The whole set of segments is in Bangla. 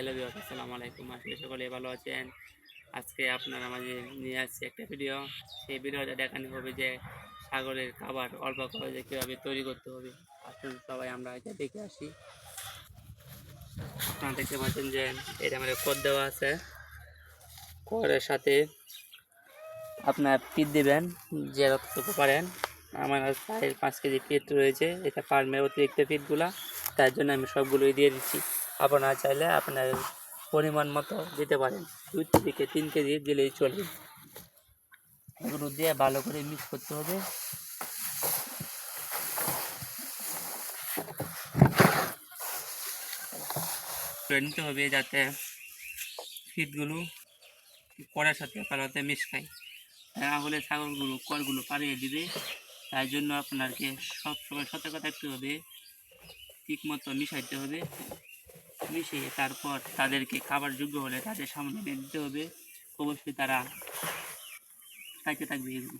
হ্যালো ভিউয়ার্স, আসসালামু আলাইকুম। আজকে সকলে ভালো আছেন। আজকে আপনারা মাঝে নিয়ে আসছি একটা ভিডিও। সেই ভিডিওটা দেখানো হবে যে সাগরের খাবার অল্প খরচে কীভাবে তৈরি করতে হবে। আসুন সবাই আমরা এটা দেখে আসি। আপনারা দেখতে পাচ্ছেন যে এটা আমাদের কদ দেওয়া আছে। কড়ের সাথে আপনার পিঠ দেবেন যে যতটুকু পারেন। আমার 4-5 কেজি পিঠ রয়েছে, এটা ফার্মের অতিরিক্ত পিঠগুলা, তার জন্য আমি সবগুলোই দিয়ে দিচ্ছি। আপনারা চাইলে আপনার পরিমাণ মতো দিতে পারেন, 2 থেকে 3 কেজি দিলেই চলবে। এগুলো দিয়ে ভালো করে মিক্স করতে হবে। নিতে হবে যাতে পিঠগুলো কড়ার সাথে ভালোতে মিক্স খায়, না হলে ছাগলগুলো কড়গুলো পাড়িয়ে দিবে। তাই জন্য আপনাকে সবসময় সতর্ক থাকতে হবে, ঠিক মতো মিশাইতে হবে। মিশিয়ে তারপর তাদেরকে খাবার যোগ্য হলে তাদের সামনে এনে দিতে হবে। অবশ্যই তারা খাইতে থাকবে এগুলো।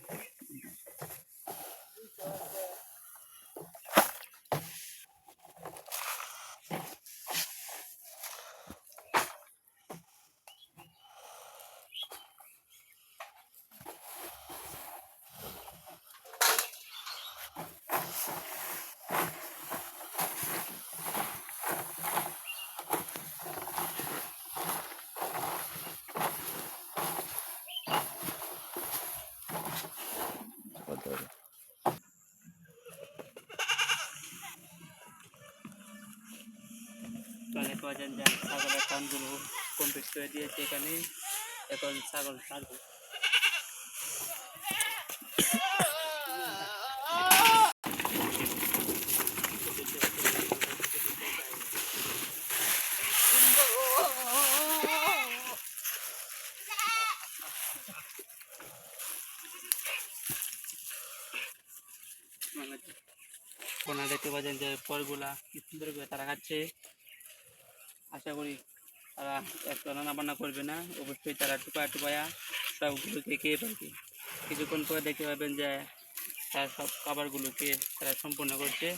দেখতে পাচ্ছেন যে ছাগলের কানগুলো কমপ্লিট করে দিয়েছে এখানে। এখন ছাগল ছাড়বো। আপনারা দেখতে পাচ্ছেন যে ফলগুলা কি সুন্দর করে তারা খাচ্ছে। আশা করি তারা একটা রান্না বান্না করবে না, অবশ্যই তারা টুপায়া টুপায়া সবগুলোকে খেয়ে ফেলবে। কিছুক্ষণ পরে দেখতে পাবেন যে তার সব খাবারগুলোকে তারা সম্পূর্ণ করছে।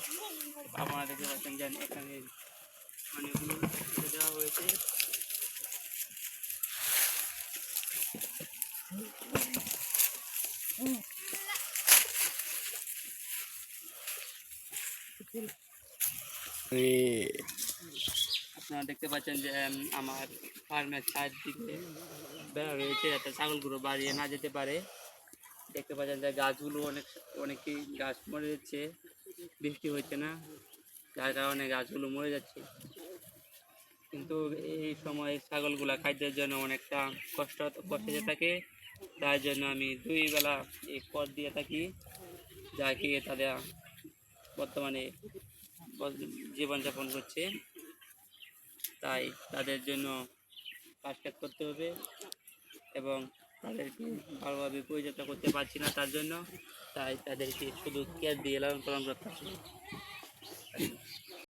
আপনারা দেখতে পাচ্ছেন যে এখানে অনেকগুলো দেওয়া হয়েছে। আপনারা দেখতে পাচ্ছেন যে আমার ফার্মের চারদিকে বেড়া রয়েছে, যাতে ছাগলগুলো বাড়িয়ে না যেতে পারে। দেখতে পাচ্ছেন যে গাছগুলো অনেকই গাছ মরে যাচ্ছে, বৃষ্টি হচ্ছে না, যার কারণে গাছগুলো মরে যাচ্ছে। কিন্তু এই সময় ছাগলগুলা খাদ্যের জন্য অনেকটা কষ্টে থাকে। তার জন্য আমি 2 বেলা এই পথ দিয়ে থাকি, যা খেয়ে তারা বর্তমানে জীবনযাপন করছে। তাই তাদের জন্য কাজ করতে হবে এবং তাদেরকে ভালোভাবে পরিচর্যা করতে পারছি না, তার জন্য তাই তাদেরকে শুধু কেয়ার দিয়ে লালন পালন করতে হবে।